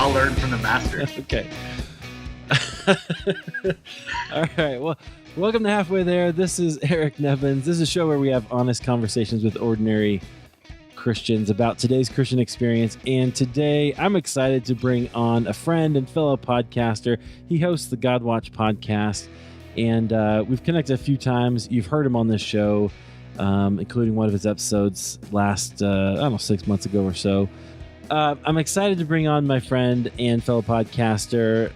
I'll learn from the master. Okay. All right. Well, welcome to Halfway There. This is Eric Nevins. This is a show where we have honest conversations with ordinary Christians about today's Christian experience. And today I'm excited to bring on a friend and fellow podcaster. He hosts the God Watch podcast, and we've connected a few times. You've heard him on this show, including one of his episodes last, 6 months ago or so. I'm excited to bring on my friend and fellow podcaster,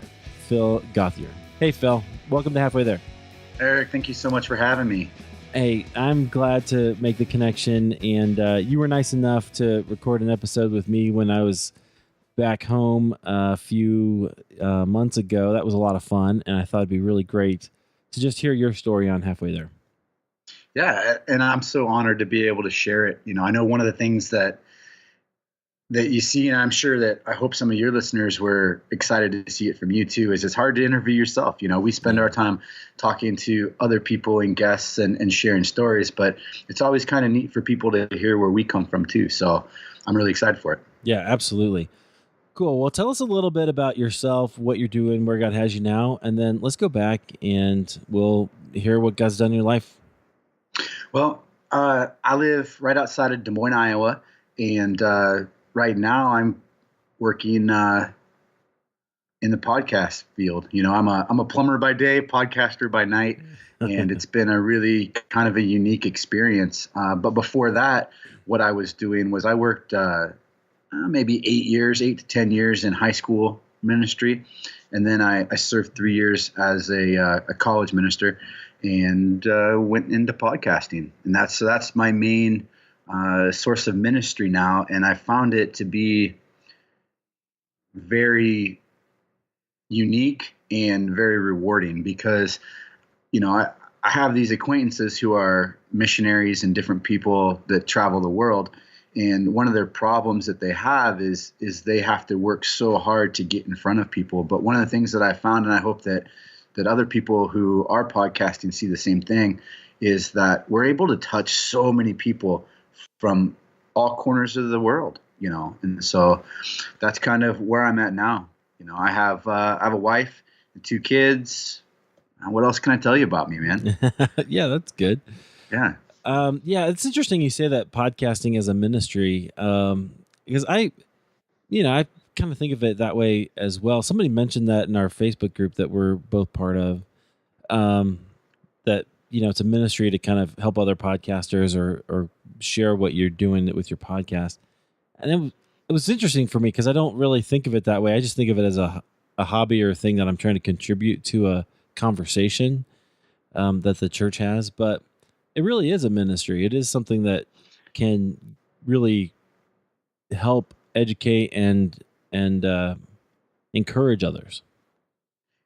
Phil Gauthier. Hey, Phil. Welcome to Halfway There. Eric, thank you so much for having me. Hey, I'm glad to make the connection, and you were nice enough to record an episode with me when I was back home a few months ago. That was a lot of fun, and I thought it'd be really great to just hear your story on Halfway There. Yeah, and I'm so honored to be able to share it. You know, I know one of the things that you see, and I'm sure that I hope some of your listeners were excited to see it from you too, is it's hard to interview yourself. You know, we spend our time talking to other people and guests and sharing stories, but it's always kind of neat for people to hear where we come from too. So I'm really excited for it. Yeah, absolutely. Cool. Well, tell us a little bit about yourself, what you're doing, where God has you now, and then let's go back and we'll hear what God's done in your life. Well, I live right outside of Des Moines, Iowa, and right now I'm working in the podcast field. You know, I'm a plumber by day, podcaster by night, and it's been a really kind of a unique experience. But before that, what I was doing was I worked maybe 8 to 10 years in high school ministry, and then I served 3 years as a college minister, and went into podcasting, and that's my main source of ministry now. And I found it to be very unique and very rewarding because, you know, I have these acquaintances who are missionaries and different people that travel the world. And one of their problems that they have is they have to work so hard to get in front of people. But one of the things that I found, and I hope that other people who are podcasting see the same thing, is that we're able to touch so many people from all corners of the world, you know. And so that's kind of where I'm at now. You know, I have a wife and 2 kids. What else can I tell you about me, man? Yeah, that's good. Yeah. Yeah, it's interesting you say that podcasting is a ministry, because I kind of think of it that way as well. Somebody mentioned that in our Facebook group that we're both part of, that, you know, it's a ministry to kind of help other podcasters or share what you're doing with your podcast. And it was interesting for me because I don't really think of it that way. I just think of it as a hobby or a thing that I'm trying to contribute to a conversation that the church has. But it really is a ministry. It is something that can really help educate and encourage others.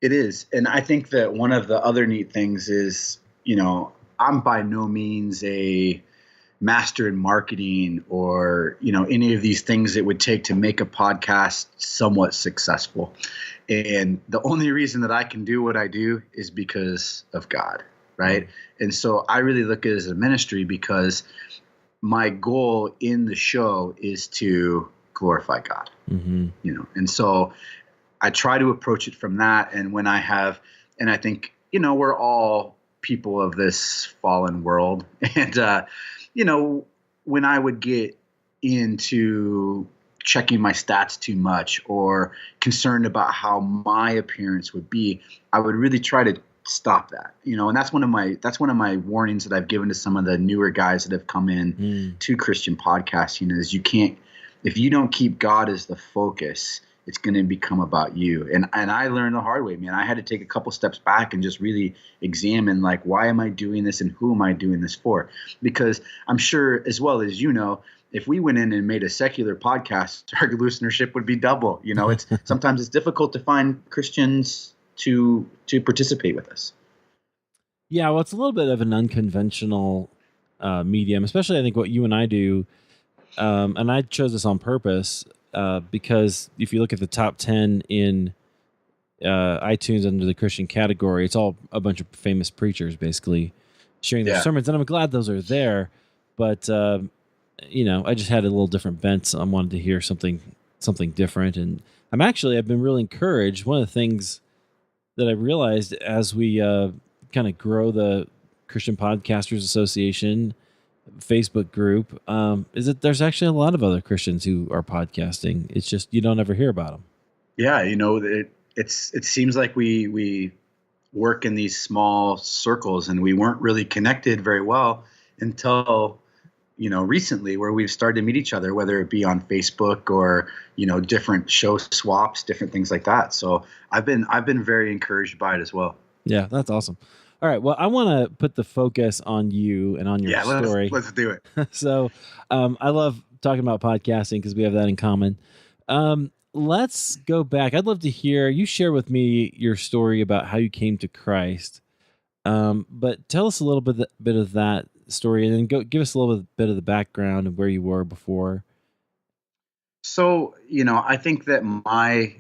It is. And I think that one of the other neat things is, you know, I'm by no means a master in marketing or, you know, any of these things it would take to make a podcast somewhat successful. And the only reason that I can do what I do is because of God, right? And so I really look at it as a ministry because my goal in the show is to glorify God, you know. And so I try to approach it from that. And when I have, and I think, you know, we're all people of this fallen world. And, you know, when I would get into checking my stats too much or concerned about how my appearance would be, I would really try to stop that, you know. And that's one of my warnings that I've given to some of the newer guys that have come in to Christian podcasting is if you don't keep God as the focus, it's going to become about you. And I learned the hard way, man. I had to take a couple steps back and just really examine, like, why am I doing this and who am I doing this for? Because I'm sure, as well as you know, if we went in and made a secular podcast, our listenership would be double. You know, sometimes it's difficult to find Christians to participate with us. Yeah, well, it's a little bit of an unconventional medium, especially I think what you and I do. And I chose this on purpose because if you look at the top 10 in iTunes under the Christian category, it's all a bunch of famous preachers basically sharing their sermons. And I'm glad those are there. But, you know, I just had a little different bent. So I wanted to hear something something different. And I've been really encouraged. One of the things that I realized as we kind of grow the Christian Podcasters Association Facebook group is that there's actually a lot of other Christians who are podcasting. It's just you don't ever hear about them. Yeah, it seems like we work in these small circles, and we weren't really connected very well until recently, where we've started to meet each other, whether it be on Facebook or different show swaps, different things like that. So I've been very encouraged by it as well. Yeah, that's awesome. All right, well, I want to put the focus on you and on your story. Let's do it. So I love talking about podcasting because we have that in common. Let's go back. I'd love to hear you share with me your story about how you came to Christ. But tell us a little bit of that story, and then give us a little bit of the background of where you were before. So, I think that my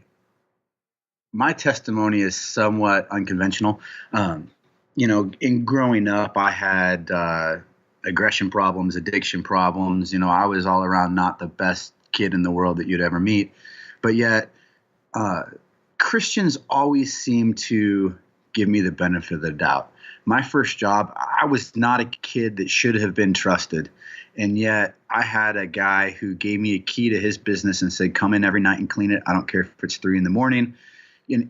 testimony is somewhat unconventional. In growing up, I had aggression problems, addiction problems. I was all around not the best kid in the world that you'd ever meet. But yet, Christians always seem to give me the benefit of the doubt. My first job, I was not a kid that should have been trusted. And yet I had a guy who gave me a key to his business and said, come in every night and clean it. I don't care if it's 3 a.m.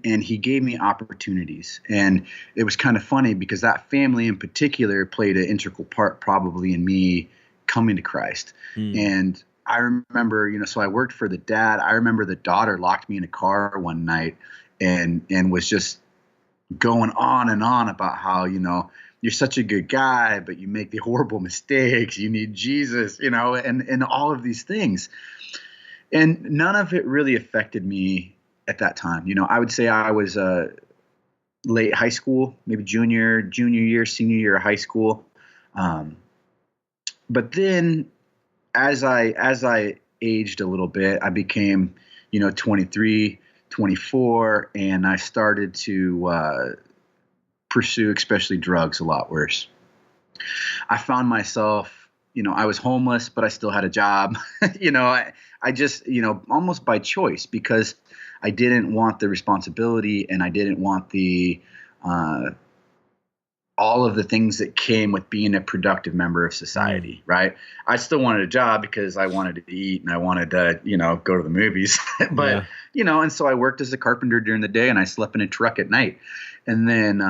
And he gave me opportunities. And it was kind of funny because that family in particular played an integral part probably in me coming to Christ. And I remember, so I worked for the dad. I remember the daughter locked me in a car one night and was just going on and on about how, you're such a good guy, but you make the horrible mistakes. You need Jesus, and all of these things. And none of it really affected me at that time. I would say I was late high school, maybe junior year, senior year of high school. But then as I aged a little bit, I became, 23, 24, and I started to pursue especially drugs a lot worse. I found myself, I was homeless, but I still had a job. I just, almost by choice, because I didn't want the responsibility and I didn't want the all of the things that came with being a productive member of society, right? I still wanted a job because I wanted to eat and I wanted to, go to the movies. But, and so I worked as a carpenter during the day and I slept in a truck at night. And then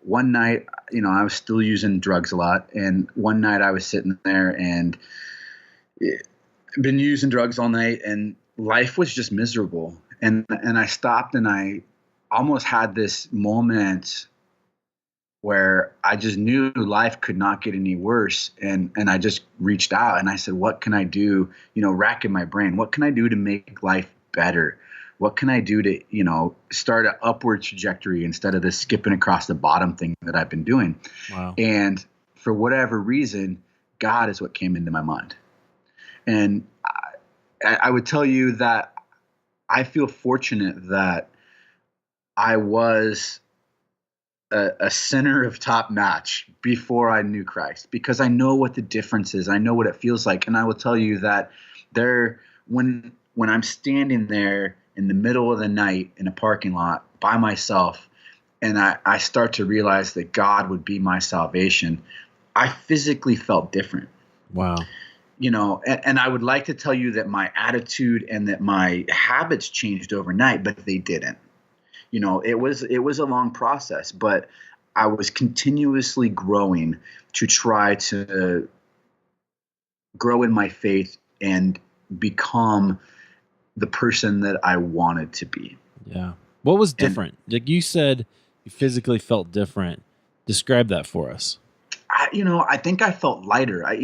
one night, I was still using drugs a lot. And one night I was sitting there and been using drugs all night and life was just miserable. And I stopped and I almost had this moment where I just knew life could not get any worse. And I just reached out and I said, what can I do? Racking my brain. What can I do to make life better? What can I do to, start an upward trajectory instead of this skipping across the bottom thing that I've been doing? Wow. And for whatever reason, God is what came into my mind. And I would tell you that I feel fortunate that I was a sinner of top notch before I knew Christ, because I know what the difference is. I know what it feels like. And I will tell you that when I'm standing there in the middle of the night in a parking lot by myself, and I start to realize that God would be my salvation, I physically felt different. Wow. And I would like to tell you that my attitude and that my habits changed overnight, but they didn't. It was a long process, but I was continuously growing to try to grow in my faith and become the person that I wanted to be. Yeah. What was different? Like you said, you physically felt different. Describe that for us. I think I felt lighter. I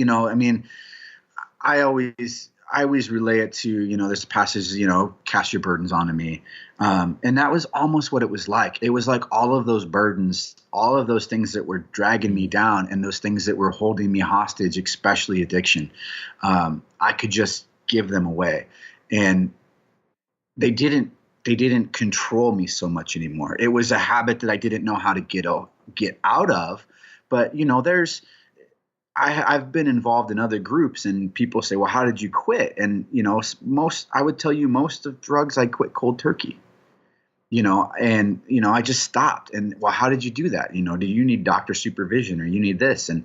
always relay it to, this passage, cast your burdens onto me. And that was almost what it was like. It was like all of those burdens, all of those things that were dragging me down and those things that were holding me hostage, especially addiction. I could just give them away. And they didn't control me so much anymore. It was a habit that I didn't know how to get out of. But, I've been involved in other groups, and people say, well, how did you quit? And, I would tell you most of drugs I quit cold turkey, and, I just stopped. And, well, how did you do that? Do you need doctor supervision, or you need this? And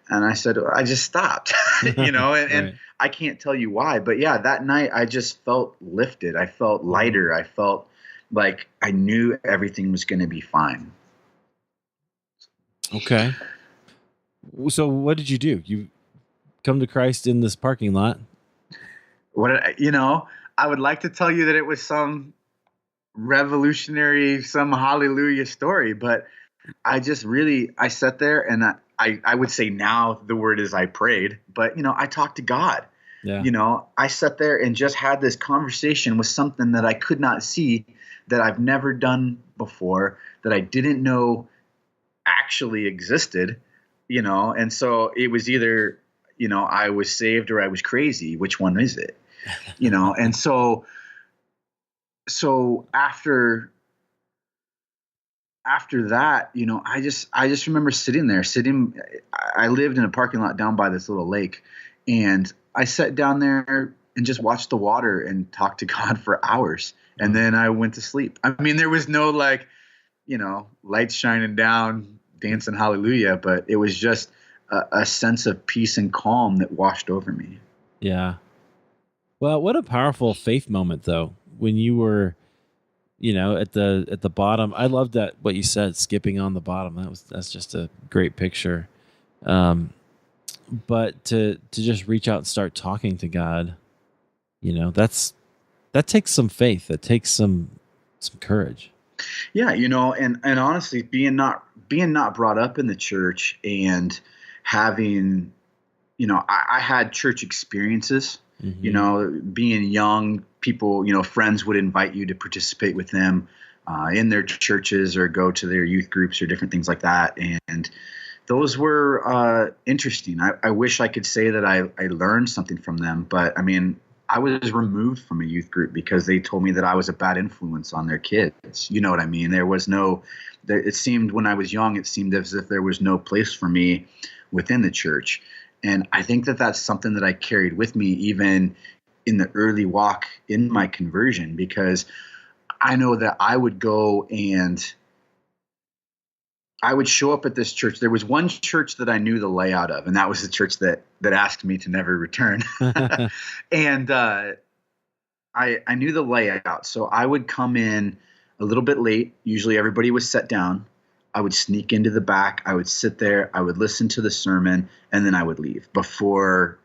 I said, I just stopped, and Right. I can't tell you why, but yeah, that night I just felt lifted. I felt lighter. I felt like I knew everything was going to be fine. Okay. So what did you do? You come to Christ in this parking lot. I would like to tell you that it was some revolutionary, some hallelujah story, but I sat there, and I would say now the word is I prayed, but I talked to God. Yeah. I sat there and just had this conversation with something that I could not see, that I've never done before, that I didn't know actually existed, and so it was either, I was saved or I was crazy. Which one is it? And so after that, I just remember sitting. I lived in a parking lot down by this little lake, and I sat down there and just watched the water and talked to God for hours. And then I went to sleep. I mean, there was no lights shining down, dancing hallelujah, but it was just a sense of peace and calm that washed over me. Yeah. Well, what a powerful faith moment though, when you were, at the bottom. I love that what you said, skipping on the bottom. That's just a great picture. Um, but to just reach out and start talking to God, that takes some faith. That takes some courage. Yeah, and honestly, being not brought up in the church, and having, I had church experiences. Hmm. Being young, people, friends would invite you to participate with them in their churches, or go to their youth groups or different things like that. And those were interesting. I wish I could say that I learned something from them, but I mean, I was removed from a youth group because they told me that I was a bad influence on their kids. You know what I mean? It seemed, when I was young, it seemed as if there was no place for me within the church. And I think that that's something that I carried with me even in the early walk in my conversion, because I know that I would go and I would show up at this church. There was one church that I knew the layout of, and that was the church that asked me to never return. And I knew the layout, so I would come in a little bit late. Usually, everybody was set down. I would sneak into the back. I would sit there. I would listen to the sermon, and then I would leave before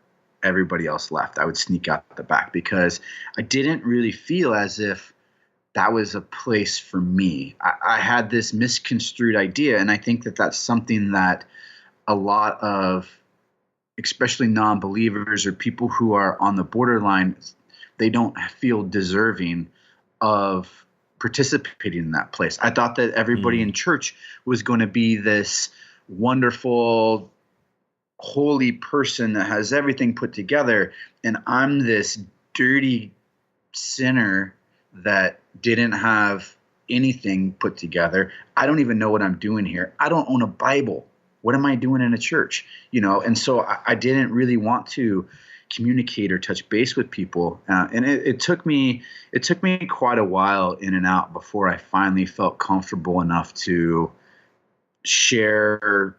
everybody else left. I would sneak out the back because I didn't really feel as if that was a place for me. I had this misconstrued idea, and I think that that's something that a lot of, especially non-believers or people who are on the borderline, they don't feel deserving of participating in that place. I thought that everybody Mm. in church was going to be this wonderful, holy person that has everything put together, and I'm this dirty sinner that didn't have anything put together. I don't even know what I'm doing here. I don't own a Bible. What am I doing in a church? And so I didn't really want to communicate or touch base with people. And it took me quite a while in and out before I finally felt comfortable enough to share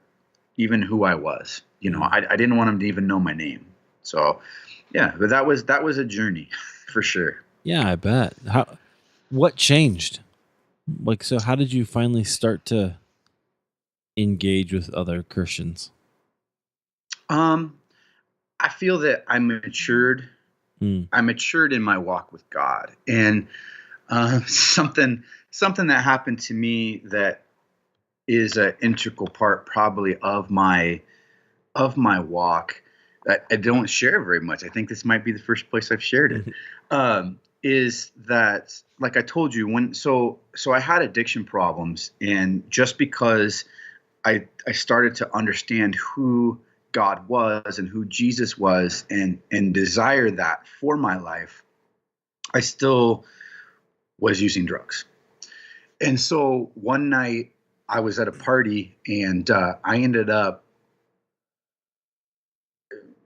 even who I was. I didn't want them to even know my name. So yeah, but that was a journey for sure. Yeah, I bet. What changed? Like, so how did you finally start to engage with other Christians? Um, I feel that I matured. Hmm. I matured in my walk with God, and something that happened to me that is an integral part, probably, of my walk, that I don't share very much. I think this might be the first place I've shared it. Is that, like I told you, so I had addiction problems, and just because I started to understand who God was and who Jesus was, and desire that for my life, I still was using drugs. And so one night I was at a party, and I ended up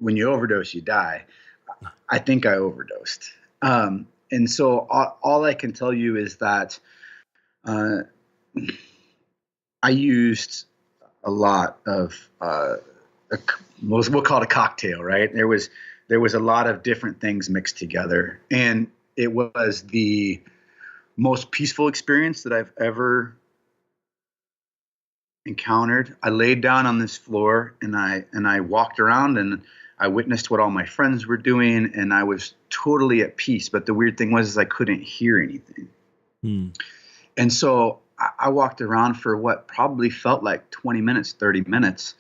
when you overdose, you die. I think I overdosed. And so all I can tell you is that I used a lot of we'll call it a cocktail, right? There was a lot of different things mixed together, and it was the most peaceful experience that I've ever encountered. I laid down on this floor and I walked around and I witnessed what all my friends were doing, and I was totally at peace. But the weird thing was I couldn't hear anything. And so I walked around for what probably felt like 20 minutes, 30 minutes.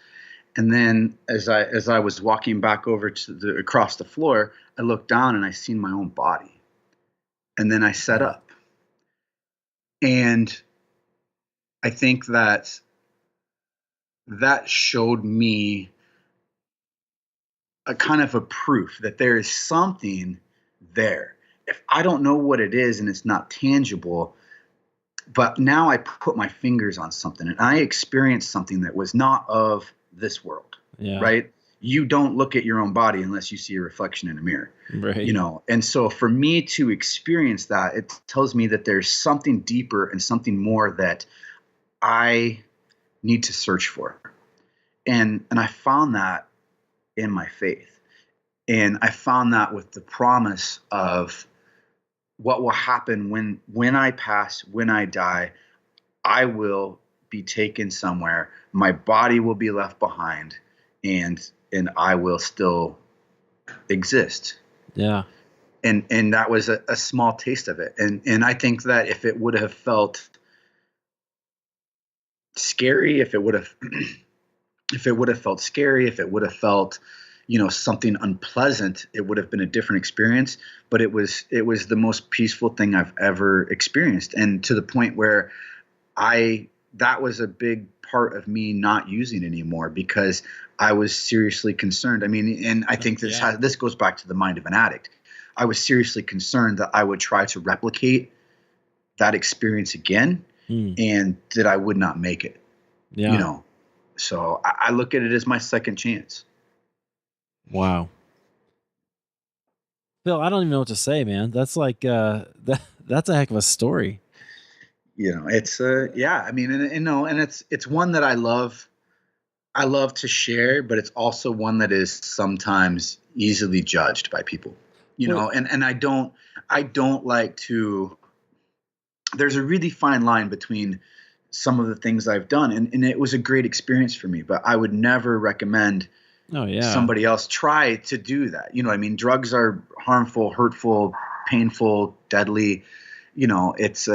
And then as I was walking back over to across the floor, I looked down and I seen my own body. And then I sat up. And I think that showed me a kind of a proof that there is something there. If I don't know what it is and it's not tangible, but now I put my fingers on something and I experienced something that was not of this world, right? You don't look at your own body unless you see a reflection in a mirror, right? You know? And so for me to experience that, it tells me that there's something deeper and something more that I need to search for. And I found that in my faith. And I found that with the promise of what will happen when I pass, when I die, I will be taken somewhere. My body will be left behind, and I will still exist. Yeah. And that was a small taste of it. And I think that if it would have felt scary, if it would have felt scary, if it would have felt, something unpleasant, it would have been a different experience. But it was the most peaceful thing I've ever experienced. And to the point where that was a big part of me not using it anymore, because I was seriously concerned. I mean, and I think this goes back to the mind of an addict. I was seriously concerned that I would try to replicate that experience again, and that I would not make it. Yeah. So I look at it as my second chance. Wow. Phil, I don't even know what to say, man. That's like that's a heck of a story. It's I mean, and it's one that I love to share, but it's also one that is sometimes easily judged by people. And I don't like to. There's a really fine line between some of the things I've done, and it was a great experience for me, but I would never recommend somebody else try to do that. I mean, drugs are harmful, hurtful, painful, deadly. It's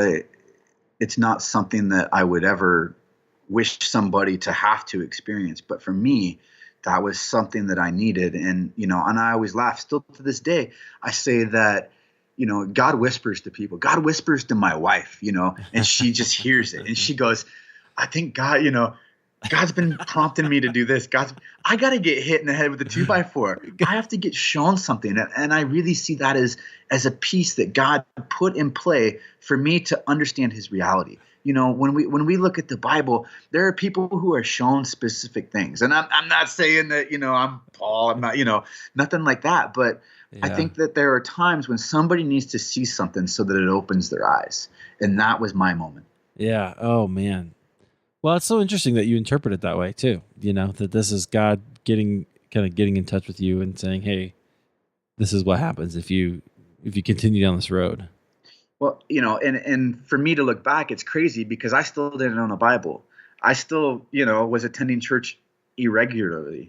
not something that I would ever wish somebody to have to experience. But for me, that was something that I needed. And, and I always laugh still to this day. I say that, God whispers to people. God whispers to my wife, and she just hears it. And she goes, I think God, God's been prompting me to do this. I got to get hit in the head with a 2x4. I have to get shown something. And I really see that as a piece that God put in play for me to understand his reality. When we look at the Bible, there are people who are shown specific things. And I'm not saying that, I'm Paul, I'm not, nothing like that. But I think that there are times when somebody needs to see something so that it opens their eyes. And that was my moment. Yeah. Oh, man. Well, it's so interesting that you interpret it that way too. That this is God getting in touch with you and saying, "Hey, this is what happens if you continue down this road." Well, and for me to look back, it's crazy because I still didn't own a Bible. I still, was attending church irregularly.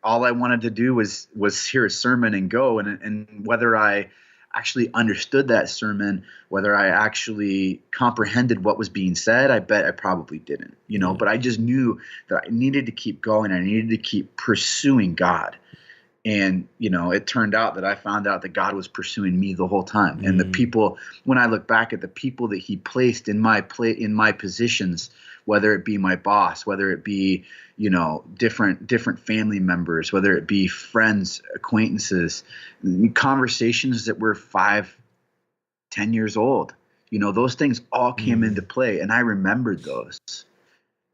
All I wanted to do was hear a sermon and go, and whether I actually understood that sermon, whether I actually comprehended what was being said, I bet I probably didn't, but I just knew that I needed to keep going. I needed to keep pursuing God. And, it turned out that I found out that God was pursuing me the whole time. And the people, when I look back at the people that he placed in my positions, whether it be my boss, whether it be, different family members, whether it be friends, acquaintances, conversations that were 5-10 years old, those things all came into play. And I remembered those.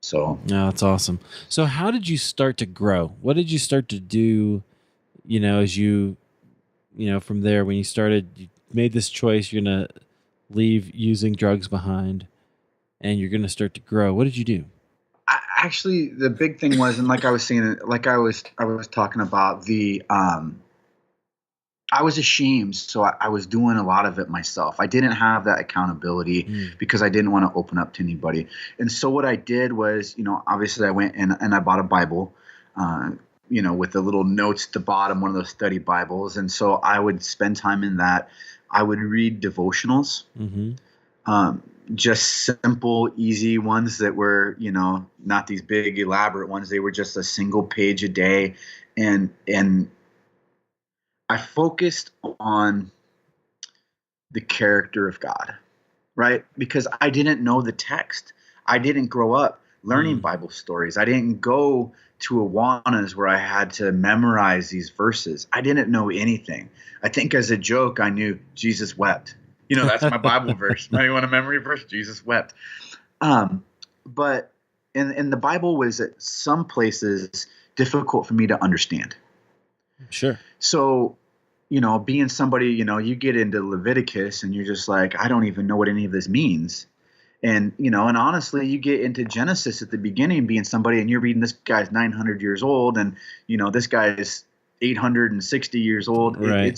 So No, that's awesome. So how did you start to grow? What did you start to do, as from there when you made this choice, you're going to leave using drugs behind and you're going to start to grow. What did you do? actually, the big thing was, and like I was saying, like I was talking about I was ashamed, so I was doing a lot of it myself. I didn't have that accountability because I didn't want to open up to anybody. And so what I did was, obviously I went and I bought a Bible, with the little notes at the bottom, one of those study Bibles. And so I would spend time in that. I would read devotionals, just simple, easy ones that were, not these big, elaborate ones. They were just a single page a day, and I focused on the character of God, right? Because I didn't know the text. I didn't grow up learning Bible stories. I didn't go to Awanas where I had to memorize these verses. I didn't know anything. I think as a joke, I knew Jesus wept. That's my Bible verse. You want a memory verse? Jesus wept. But in the Bible was at some places difficult for me to understand. Sure. So, being somebody, you get into Leviticus and you're just like, I don't even know what any of this means. And, and honestly, you get into Genesis at the beginning being somebody and you're reading this guy's 900 years old and, this guy is 860 years old. Right.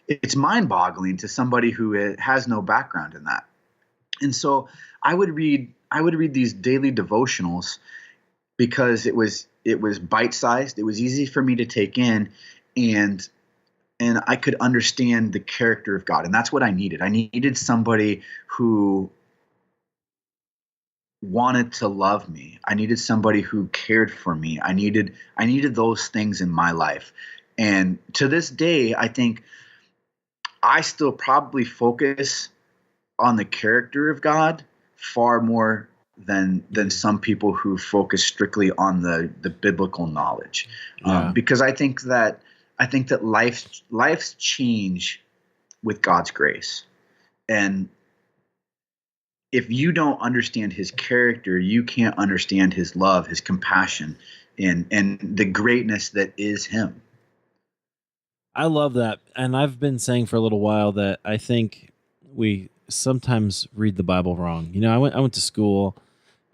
It's mind boggling to somebody who has no background in that. And so I would read these daily devotionals because it was bite sized. It was easy for me to take in, and I could understand the character of God. And that's what I needed. I needed somebody who wanted to love me. I needed somebody who cared for me. I needed those things in my life. And to this day, I think I still probably focus on the character of God far more than some people who focus strictly on the biblical knowledge. Because I think that life's change with God's grace. And if you don't understand his character, you can't understand his love, his compassion, and the greatness that is him. I love that. And I've been saying for a little while that I think we sometimes read the Bible wrong. I went to school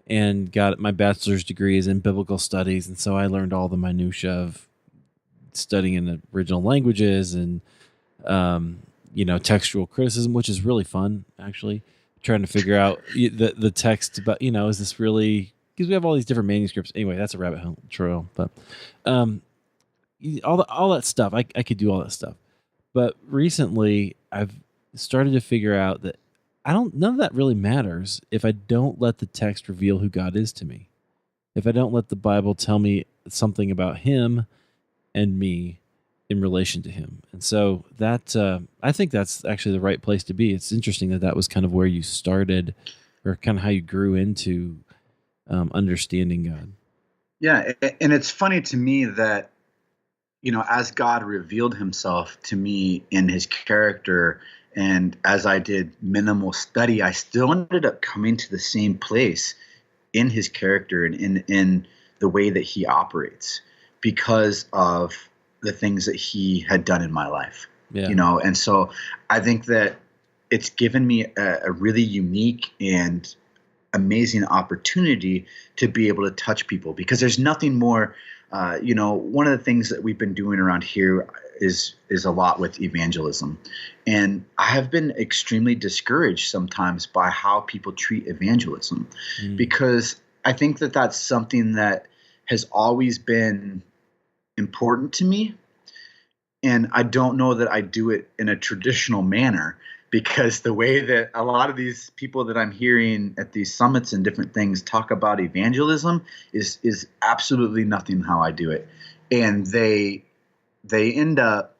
and got my bachelor's degrees in biblical studies. And so I learned all the minutia of studying in the original languages and, textual criticism, which is really fun, actually, trying to figure out the text about, is this really, because we have all these different manuscripts. Anyway, that's a rabbit hole trail, but, all that stuff, I could do all that stuff. But recently I've started to figure out that none of that really matters if I don't let the text reveal who God is to me. If I don't let the Bible tell me something about him and me in relation to him. And so that, I think that's actually the right place to be. It's interesting that was kind of where you started, or kind of how you grew into understanding God. Yeah. And it's funny to me that, as God revealed himself to me in his character, and as I did minimal study, I still ended up coming to the same place in his character and in the way that he operates because of the things that he had done in my life. Yeah. And so I think that it's given me a really unique and amazing opportunity to be able to touch people, because there's nothing more. One of the things that we've been doing around here is a lot with evangelism. And I have been extremely discouraged sometimes by how people treat evangelism, because I think that that's something that has always been important to me. And I don't know that I do it in a traditional manner, because the way that a lot of these people that I'm hearing at these summits and different things talk about evangelism is absolutely nothing how I do it. And they end up,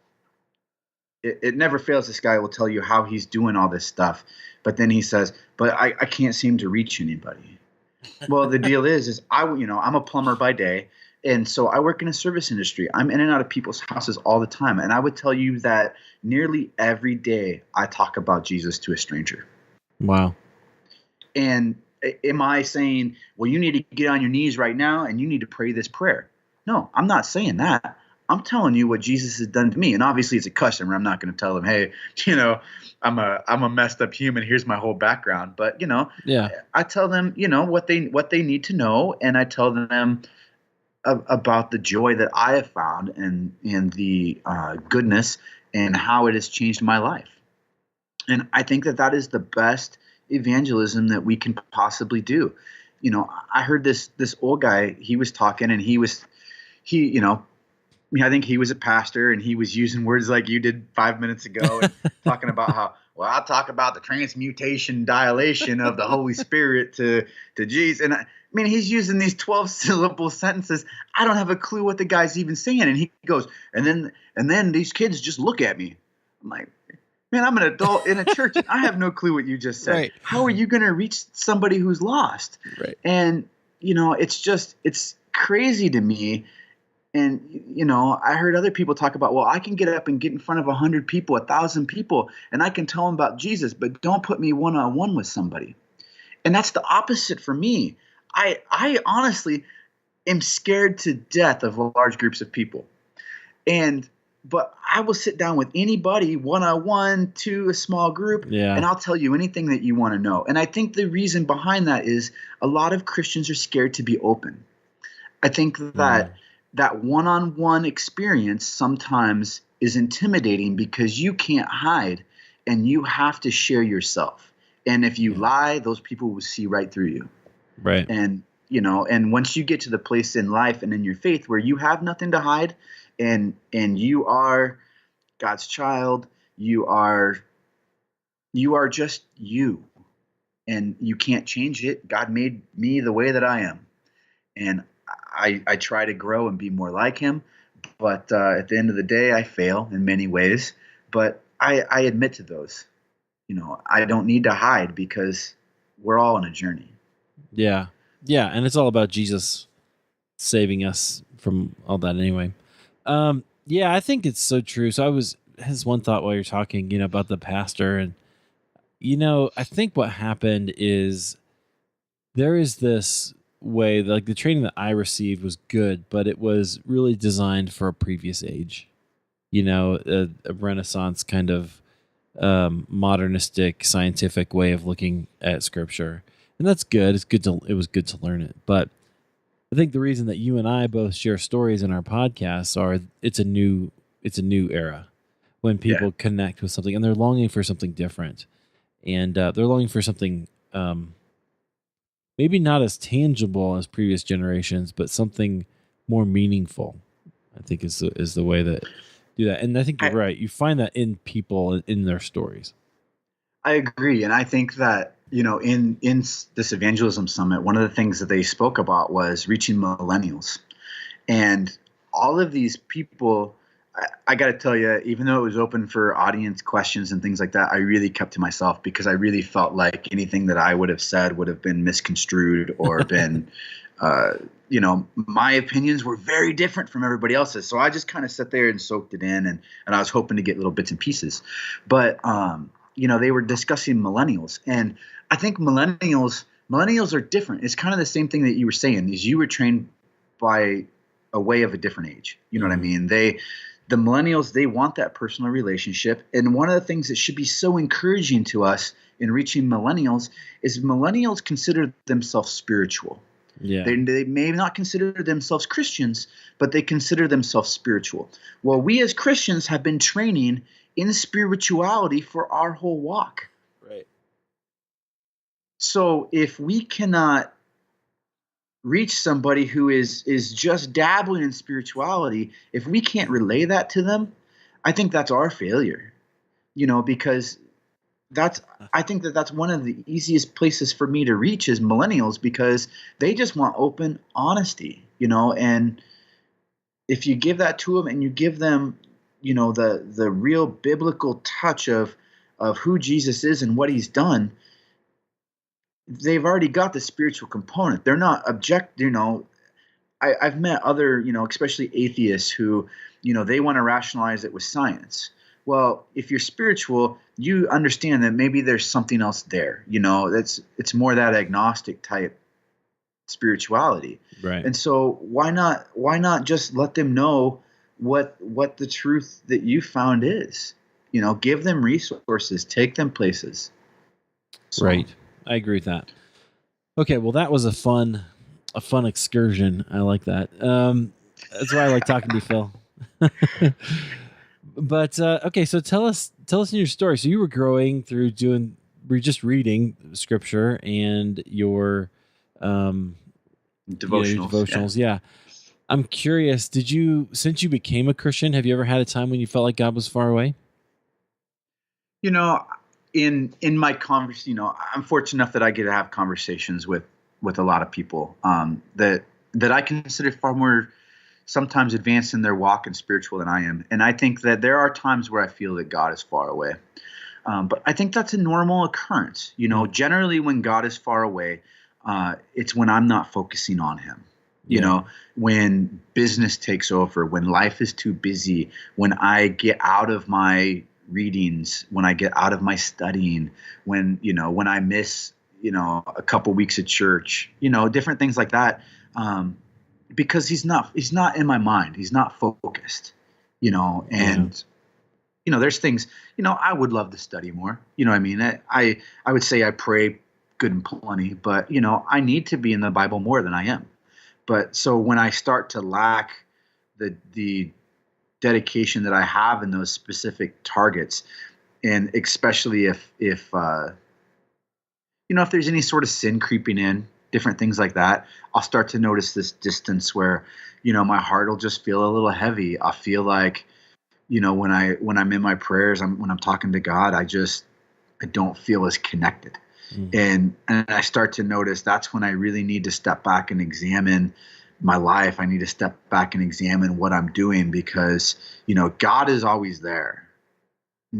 it never fails. This guy will tell you how he's doing all this stuff, but then he says, but I can't seem to reach anybody. Well, the deal is I'm a plumber by day. And so I work in a service industry. I'm in and out of people's houses all the time. And I would tell you that nearly every day I talk about Jesus to a stranger. Wow. And Am I saying, well, you need to get on your knees right now and you need to pray this prayer? No, I'm not saying that. I'm telling you what Jesus has done to me. And obviously it's a customer. I'm not going to tell them, hey, I'm a messed up human. Here's my whole background. But, Yeah. I tell them, what they need to know. And I tell them about the joy that I have found and the goodness and how it has changed my life. And I think that is the best evangelism that we can possibly do. I heard this old guy, he was talking and I think he was a pastor and he was using words like you did 5 minutes ago and talking about how, well, I'll talk about the transmutation dilation of the Holy Spirit to Jesus. And I mean, he's using these 12 syllable sentences. I don't have a clue what the guy's even saying. And he goes, and then these kids just look at me. I'm like, man, I'm an adult in a church. And I have no clue what you just said. Right. How are you going to reach somebody who's lost? Right. And, it's crazy to me. And, I heard other people talk about, well, I can get up and get in front of 100 people, 1,000 people, and I can tell them about Jesus, but don't put me one-on-one with somebody. And that's the opposite for me. I honestly am scared to death of large groups of people. But I will sit down with anybody one-on-one to a small group, and I'll tell you anything that you want to know. And I think the reason behind that is a lot of Christians are scared to be open. I think that one-on-one experience sometimes is intimidating because you can't hide and you have to share yourself. And if you lie, those people will see right through you. Right. And, and once you get to the place in life and in your faith where you have nothing to hide and you are God's child, you are just you and you can't change it. God made me the way that I am. And I try to grow and be more like him, but at the end of the day, I fail in many ways. But I admit to those. I don't need to hide because we're all on a journey. Yeah, and it's all about Jesus saving us from all that anyway. I think it's so true. So has one thought while you're talking, about the pastor, and I think what happened is there is this way, like the training that I received was good, but it was really designed for a previous age, a Renaissance kind of modernistic scientific way of looking at scripture. And that's good. It was good to learn it. But I think the reason that you and I both share stories in our podcasts are it's a new era when people connect with something and they're longing for something different. And they're longing for something maybe not as tangible as previous generations, but something more meaningful, I think is the way that do that. And I think you're right. You find that in people, in their stories. I agree. And I think that, in this evangelism summit, one of the things that they spoke about was reaching millennials. And all of these people, I got to tell you, even though it was open for audience questions and things like that, I really kept to myself because I really felt like anything that I would have said would have been misconstrued or been, my opinions were very different from everybody else's. So I just kind of sat there and soaked it in, and I was hoping to get little bits and pieces. But, they were discussing millennials, and I think millennials are different. It's kind of the same thing that you were saying, is you were trained by a way of a different age. You know what I mean? The millennials, they want that personal relationship. And one of the things that should be so encouraging to us in reaching millennials is millennials consider themselves spiritual. Yeah. They may not consider themselves Christians, but they consider themselves spiritual. Well, we as Christians have been training in spirituality for our whole walk. Right. So if we cannot reach somebody who is just dabbling in spirituality, if we can't relay that to them, I think that's our failure, because I think that's one of the easiest places for me to reach is millennials, because they just want open honesty, and if you give that to them and you give them, the real biblical touch of who Jesus is and what he's done, they've already got the spiritual component. They're not I've met other, especially atheists who, they want to rationalize it with science. Well, if you're spiritual, you understand that maybe there's something else there. It's more that agnostic type spirituality. Right. And so why not just let them know what the truth that you found is? Give them resources, take them places. So, Right. I agree with that. Okay, well that was a fun excursion. I like that. That's why I like talking to you, Phil. But okay, so tell us in your story. So you were growing through we're just reading scripture and your devotionals. Devotionals. Yeah. I'm curious, since you became a Christian, have you ever had a time when you felt like God was far away? In my conversation, I'm fortunate enough that I get to have conversations with a lot of people that I consider far more sometimes advanced in their walk and spiritual than I am. And I think that there are times where I feel that God is far away. But I think that's a normal occurrence. Generally when God is far away, it's when I'm not focusing on him. When business takes over, when life is too busy, when I get out of my readings, when I get out of my studying, when I miss, a couple weeks at church, different things like that. Because he's not in my mind. He's not focused, and, there's things, I would love to study more. You know what I mean? I would say I pray good and plenty, but, I need to be in the Bible more than I am. But so when I start to lack the dedication that I have in those specific targets, and especially if there's any sort of sin creeping in, different things like that, I'll start to notice this distance where, my heart will just feel a little heavy. I feel like, when I'm in my prayers, when I'm talking to God, I don't feel as connected. And I start to notice that's when I really need to step back and examine my life. I need to step back and examine what I'm doing, because, God is always there.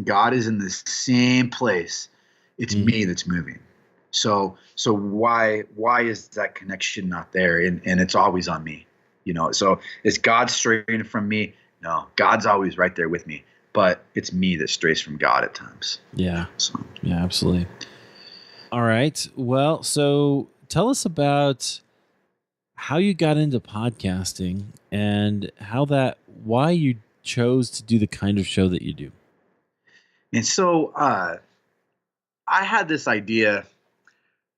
God is in the same place. It's me that's moving. So why is that connection not there? And it's always on me, so is God straying from me? No, God's always right there with me, but it's me that strays from God at times. Yeah. Yeah, absolutely. All right. Well, so tell us about how you got into podcasting and why you chose to do the kind of show that you do. And so I had this idea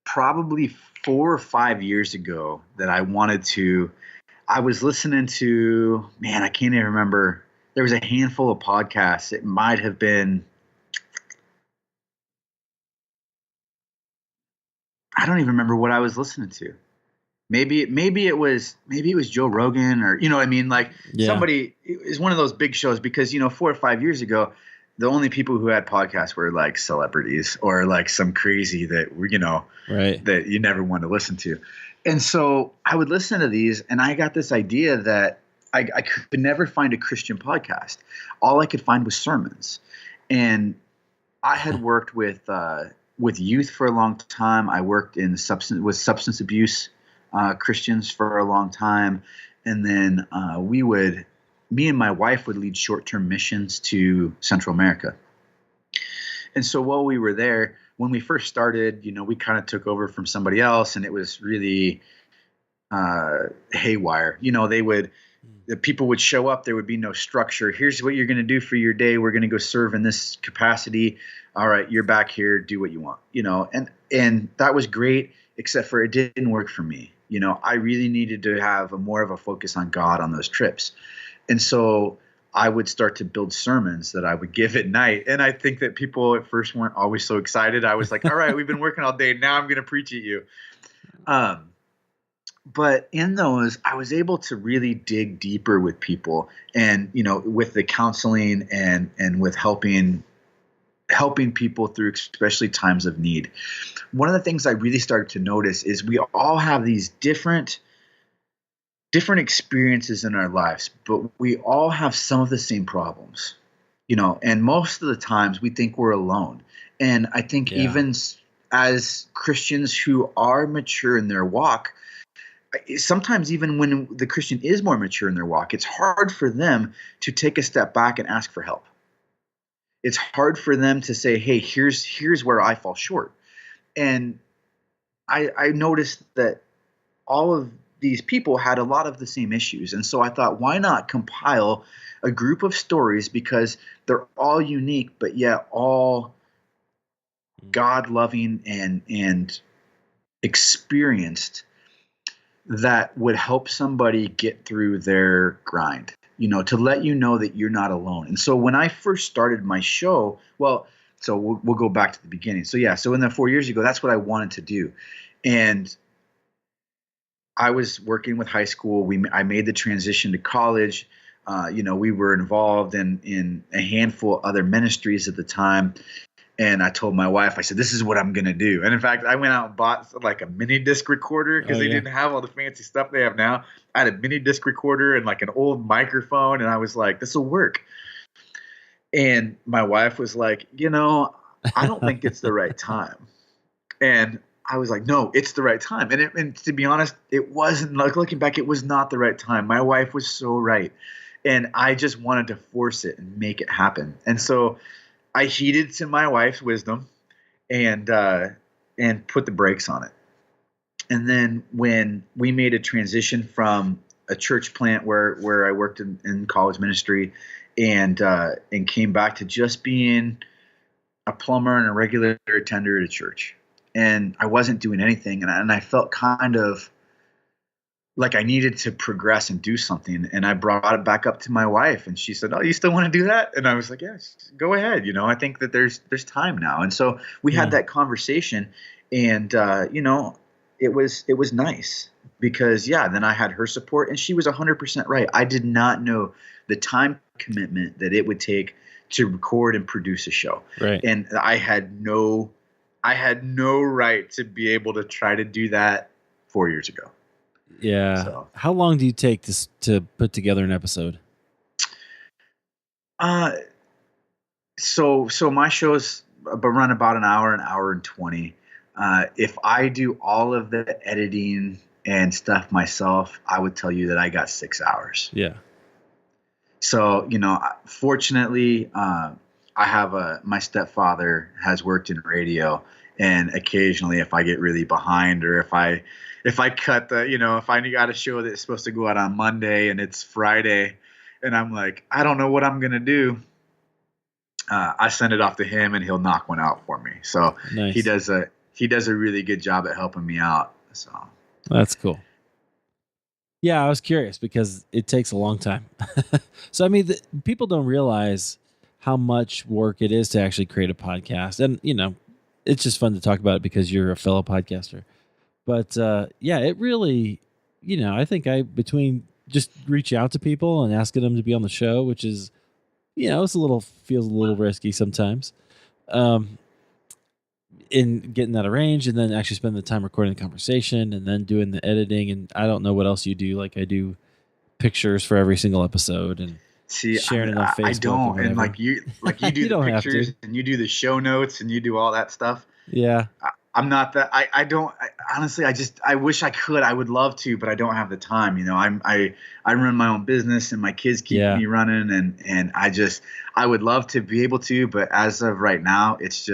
probably 4 or 5 years ago that I was listening to, man, I can't even remember. There was a handful of podcasts. It might have been, I don't even remember what I was listening to. Maybe it was Joe Rogan, or, you know what I mean? Like, somebody, it was one of those big shows, because, 4 or 5 years ago, the only people who had podcasts were like celebrities or like some crazy that were, right, that you never want to listen to. And so I would listen to these, and I got this idea that I could never find a Christian podcast. All I could find was sermons. And I had worked with youth for a long time. I worked with substance abuse Christians for a long time. And then me and my wife would lead short-term missions to Central America. And so while we were there, when we first started, we kind of took over from somebody else, and it was really haywire. The people would show up. There would be no structure. Here's what you're going to do for your day. We're going to go serve in this capacity. All right, you're back here. Do what you want. And that was great, except for it didn't work for me. I really needed to have more of a focus on God on those trips. And so I would start to build sermons that I would give at night. And I think that people at first weren't always so excited. I was like, all right, we've been working all day. Now I'm going to preach at you. But in those, I was able to really dig deeper with people, and, with the counseling and with helping people through especially times of need. One of the things I really started to notice is we all have these different experiences in our lives, but we all have some of the same problems, and most of the times we think we're alone. And I think even as Christians who are mature in their walk, sometimes even when the Christian is more mature in their walk, it's hard for them to take a step back and ask for help. it's hard for them to say, hey, here's where I fall short. And I noticed that all of these people had a lot of the same issues. And so I thought, why not compile a group of stories, because they're all unique, but yet all God loving and experienced, that would help somebody get through their grind, to let you know that you're not alone. And so when I first started my show, so we'll go back to the beginning. So in the 4 years ago, that's what I wanted to do. And I was working with high school. I made the transition to college. We were involved in a handful of other ministries at the time. And I told my wife, I said, this is what I'm going to do. And in fact, I went out and bought like a mini disc recorder, because they didn't have all the fancy stuff they have now. I had a mini disc recorder and like an old microphone. And I was like, this will work. And my wife was like, I don't think it's the right time. And I was like, no, it's the right time. And to be honest, it wasn't. Like, looking back, it was not the right time. My wife was so right. And I just wanted to force it and make it happen. And so I heeded to my wife's wisdom and put the brakes on it. And then when we made a transition from a church plant where I worked in college ministry and came back to just being a plumber and a regular attender at a church, and I wasn't doing anything, and I felt kind of like I needed to progress and do something. And I brought it back up to my wife, and she said, "Oh, you still want to do that?" And I was like, "Yes, go ahead. I think that there's time now." And so we had that conversation, and it was nice, because then I had her support, and she was 100% right. I did not know the time commitment that it would take to record and produce a show. Right. And I had no right to be able to try to do that 4 years ago. Yeah. So, how long do you take to put together an episode? So my shows run about an hour and 20. If I do all of the editing and stuff myself, I would tell you that I got 6 hours. Yeah. So, fortunately, I have my stepfather has worked in radio, and occasionally if I get really behind, or if I cut if I got a show that's supposed to go out on Monday and it's Friday and I'm like, I don't know what I'm going to do, I send it off to him and he'll knock one out for me. So nice. He does a really good job at helping me out. So that's cool. Yeah, I was curious because it takes a long time. So, I mean, people don't realize how much work it is to actually create a podcast. And, it's just fun to talk about it because you're a fellow podcaster. But, it really, I think between just reaching out to people and asking them to be on the show, which is, feels a little risky sometimes. In getting that arranged, and then actually spending the time recording the conversation, and then doing the editing, and I don't know what else you do. Like, I do pictures for every single episode, and sharing it on Facebook. I don't, and like you do You the pictures, and you do the show notes, and you do all that stuff. Yeah, I'm not that. I don't. Honestly, I wish I could. I would love to, but I don't have the time. I run my own business, and my kids keep me running, and I would love to be able to, but as of right now, it's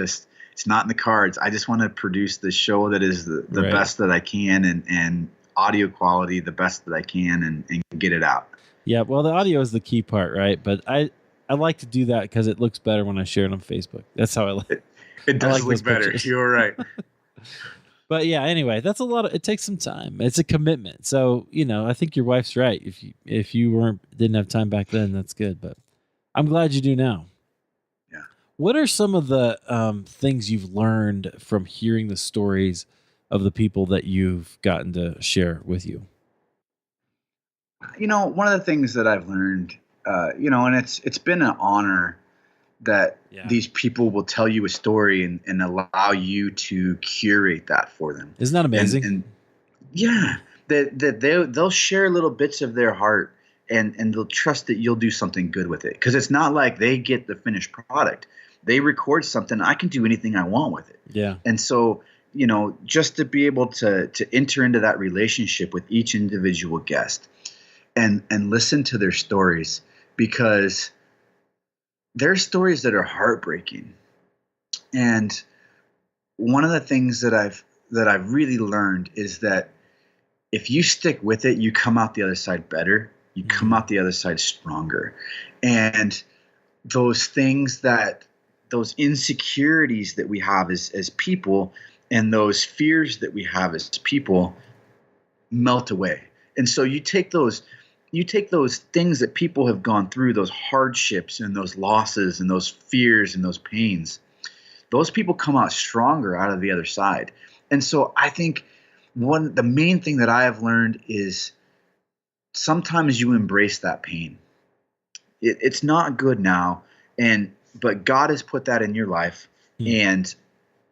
not in the cards. I just want to produce the show that is the right. best that I can, and audio quality the best that I can, and get it out. Yeah, well, the audio is the key part, right? But I like to do that because it looks better when I share it on Facebook. That's how I like it. It does look better. Pictures. You're right. But yeah, anyway, that's it takes some time. It's a commitment. So, I think your wife's right. If you didn't have time back then, that's good. But I'm glad you do now. Yeah. What are some of the things you've learned from hearing the stories of the people that you've gotten to share with you? One of the things that I've learned, and it's been an honor that these people will tell you a story and allow you to curate that for them. Isn't that amazing? And that they'll share little bits of their heart, and they'll trust that you'll do something good with it. Because it's not like they get the finished product. They record something. I can do anything I want with it. Yeah. And so, just to be able to enter into that relationship with each individual guest and listen to their stories, because there's stories that are heartbreaking. And one of the things that I've really learned is that if you stick with it, you come out the other side better. You come out the other side stronger. And those insecurities that we have as people, and those fears that we have as people, melt away. And so you take those things that people have gone through, those hardships and those losses and those fears and those pains, those people come out stronger out of the other side. And so I think the main thing that I have learned is sometimes you embrace that pain. It's not good now, but God has put that in your life, and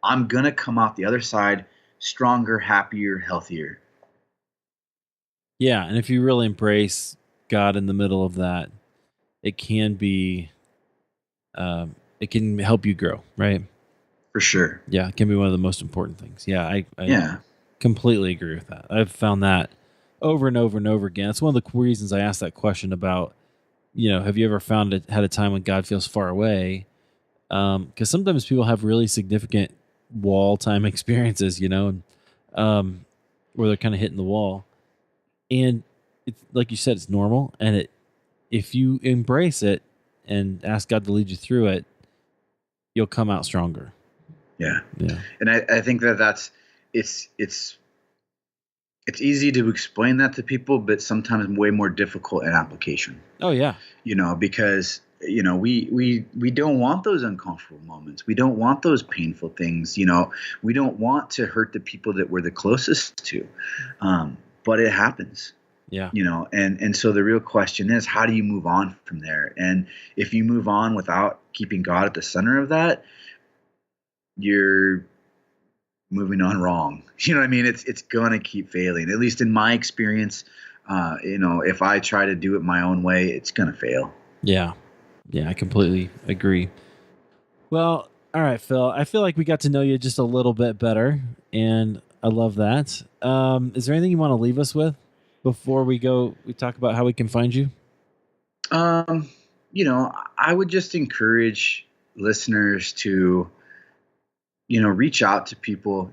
I'm going to come out the other side stronger, happier, healthier. Yeah, and if you really embrace God in the middle of that, it can be, it can help you grow, right? For sure. Yeah, it can be one of the most important things. Yeah, I completely agree with that. I've found that over and over and over again. It's one of the reasons I asked that question about, have you ever had a time when God feels far away? Because sometimes people have really significant wall time experiences, where they're kind of hitting the wall. And it's, like you said, it's normal. And if you embrace it and ask God to lead you through it, you'll come out stronger. Yeah. And I think it's easy to explain that to people, but sometimes way more difficult in application. Oh yeah. Because we don't want those uncomfortable moments. We don't want those painful things. We don't want to hurt the people that we're the closest to. But it happens. Yeah. And so the real question is, how do you move on from there? And if you move on without keeping God at the center of that, you're moving on wrong. You know what I mean? It's going to keep failing. At least in my experience, if I try to do it my own way, it's going to fail. Yeah. Yeah, I completely agree. Well, all right, Phil, I feel like we got to know you just a little bit better, and I love that. Is there anything you want to leave us with before we talk about how we can find you? I would just encourage listeners to, reach out to people.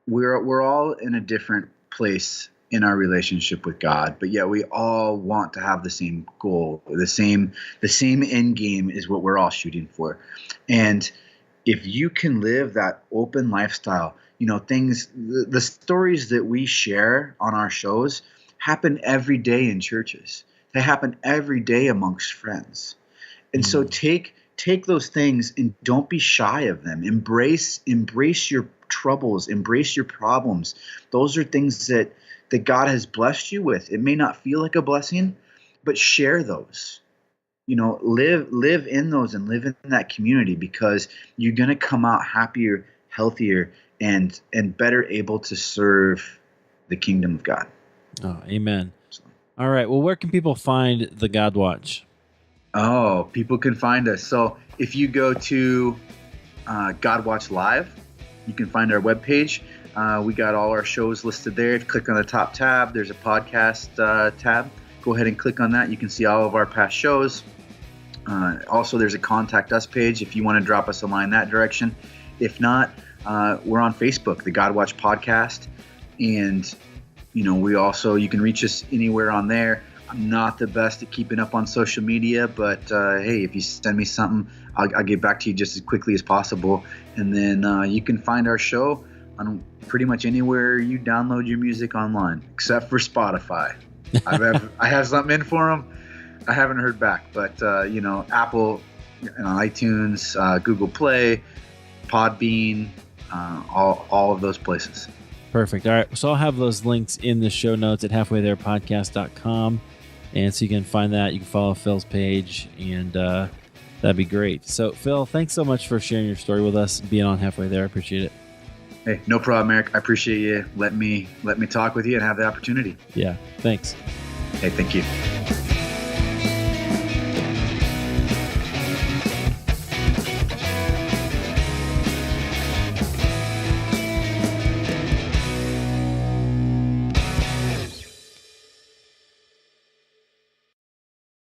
We're all in a different place in our relationship with God, but yet we all want to have the same goal, the same end game is what we're all shooting for. And if you can live that open lifestyle, the stories that we share on our shows happen every day in churches. They happen every day amongst friends. And so take those things and don't be shy of them. Embrace your troubles, embrace your problems. Those are things that God has blessed you with. It may not feel like a blessing, but share those. Live in those and live in that community, because you're going to come out happier, healthier, and better able to serve the kingdom of God. Oh, amen. All right. Well, where can people find the God Watch? Oh, people can find us. So if you go to God Watch Live, you can find our webpage. We got all our shows listed there. If you click on the top tab, there's a podcast tab. Go ahead and click on that. You can see all of our past shows. Also, there's a contact us page if you want to drop us a line that direction. If not, we're on Facebook, the God Watch Podcast. And, you can reach us anywhere on there. I'm not the best at keeping up on social media, but hey, if you send me something, I'll get back to you just as quickly as possible. And then you can find our show on pretty much anywhere you download your music online, except for Spotify. I have something in for them. I haven't heard back, but Apple, iTunes, Google Play, Podbean, all of those places. Perfect. All right. So I'll have those links in the show notes at halfwaytherepodcast.com. And so you can find that. You can follow Phil's page, and that'd be great. So, Phil, thanks so much for sharing your story with us, being on Halfway There. I appreciate it. Hey, no problem, Eric. I appreciate you letting me talk with you and have the opportunity. Yeah. Thanks. Hey, thank you.